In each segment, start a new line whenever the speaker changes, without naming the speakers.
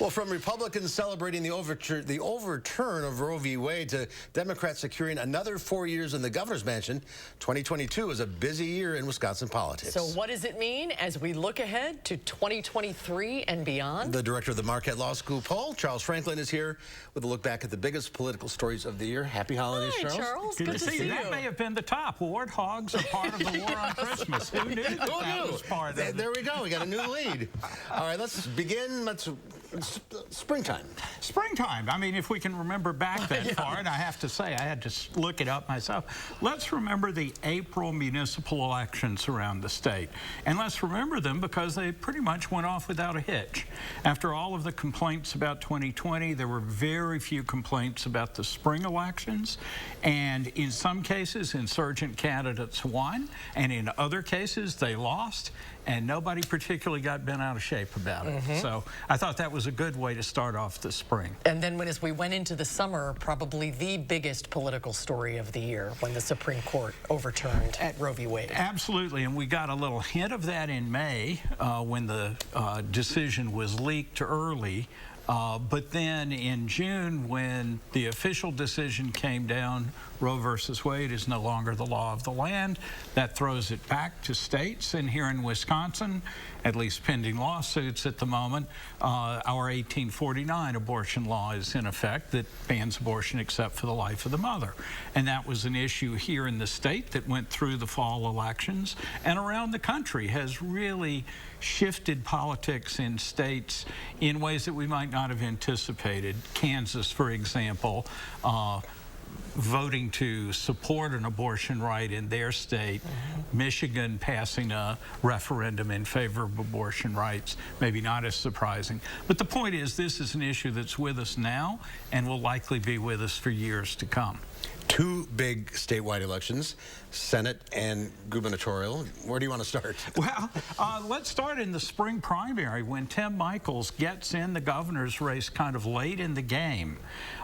Well, from Republicans celebrating the overturn of Roe v. Wade to Democrats securing another 4 years in the governor's mansion, 2022 is a busy year in Wisconsin politics.
So what does it mean as we look ahead to 2023 and beyond?
The director of the Marquette Law School poll, Charles Franklin, is here with a look back at the biggest political stories of the year. Happy holidays,
Hi, Charles.
Good to see you. That may have been the top. Warthogs are part of the war on Christmas. Who knew that was part of it?
There we go. We got a new lead. All right, let's begin. Springtime.
Springtime. I mean, if we can remember back that far, and I have to say, I had to look it up myself. Let's remember the April municipal elections around the state. And let's remember them because they pretty much went off without a hitch. After all of the complaints about 2020, there were very few complaints about the spring elections. And in some cases, insurgent candidates won. And in other cases, they lost. And nobody particularly got bent out of shape about it. So I thought that was a good way to start off the spring.
And then as we went into the summer, probably the biggest political story of the year when the Supreme Court overturned Roe v. Wade.
Absolutely, and we got a little hint of that in May when the decision was leaked early. But then in June, when the official decision came down, Roe versus Wade is no longer the law of the land. That throws it back to states. And here in Wisconsin, at least pending lawsuits at the moment, our 1849 abortion law is in effect that bans abortion except for the life of the mother. And that was an issue here in the state that went through the fall elections and around the country has really shifted politics in states in ways that we might not have anticipated. Kansas, for example, voting to support an abortion right in their state, Michigan passing a referendum in favor of abortion rights, maybe not as surprising. But the point is, this is an issue that's with us now and will likely be with us for years to come.
Two big statewide elections, Senate and gubernatorial. Where do you want to start?
Well, let's start in the spring primary when Tim Michels gets in the governor's race kind of late in the game,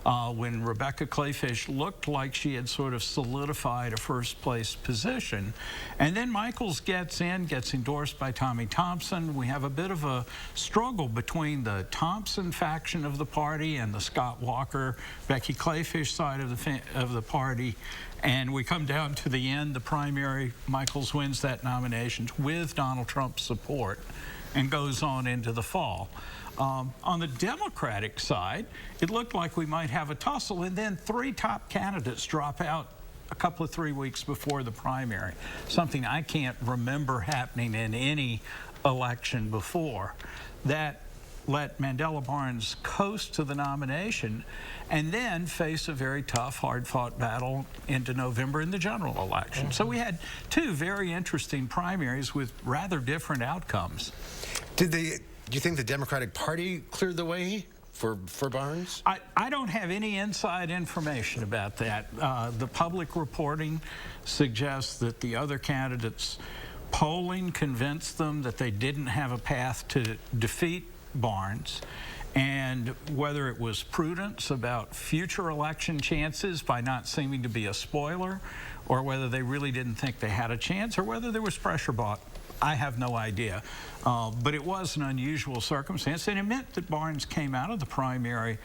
when Rebecca Kleefisch looked like she had sort of solidified a first place position. And then Michels gets in, gets endorsed by Tommy Thompson. We have a bit of a struggle between the Thompson faction of the party and the Scott Walker, Becky Kleefisch side of the party. And we come down to the end, the primary, Michels wins that nomination with Donald Trump's support and goes on into the fall. On the Democratic side, it looked like we might have a tussle, and then three top candidates drop out a couple of 3 weeks before the primary, something I can't remember happening in any election before. That let Mandela Barnes coast to the nomination and then face a very tough, hard-fought battle into November in the general election. So we had two very interesting primaries with rather different outcomes.
Do you think the Democratic Party cleared the way for Barnes?
I don't have any inside information about that. The public reporting suggests that the other candidates' polling convinced them that they didn't have a path to defeat Barnes, and whether it was prudence about future election chances by not seeming to be a spoiler, or whether they really didn't think they had a chance, or whether there was pressure bought, I have no idea. But it was an unusual circumstance, and it meant that Barnes came out of the primary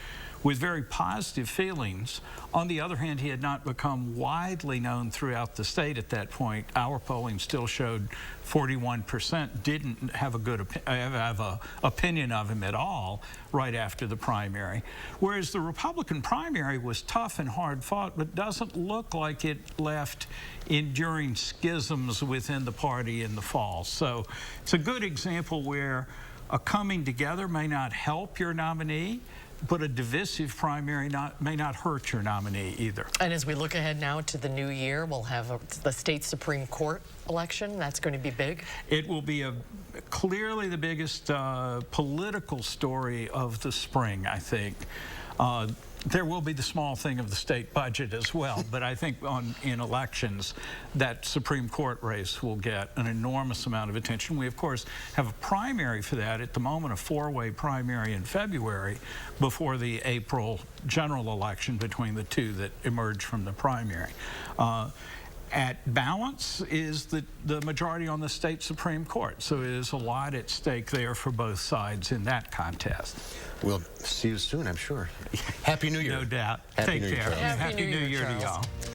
with very positive feelings. On the other hand, he had not become widely known throughout the state at that point. Our polling still showed 41% didn't have a opinion of him at all right after the primary. Whereas the Republican primary was tough and hard fought, but doesn't look like it left enduring schisms within the party in the fall. So it's a good example where a coming together may not help your nominee, but a divisive primary may not hurt your nominee either.
And as we look ahead now to the new year, we'll have the state Supreme Court election. That's going to be big.
It will be clearly the biggest political story of the spring, I think. There will be the small thing of the state budget as well, but I think in elections, that Supreme Court race will get an enormous amount of attention. We, of course, have a primary for that at the moment, a four-way primary in February before the April general election between the two that emerged from the primary. at balance is the majority on the state Supreme Court. So there's a lot at stake there for both sides in that contest.
We'll see you soon, I'm sure. Happy New Year.
No doubt.
Happy
Take
New Year,
care.
Charles.
Happy New Year,
to
Charles.
y'all.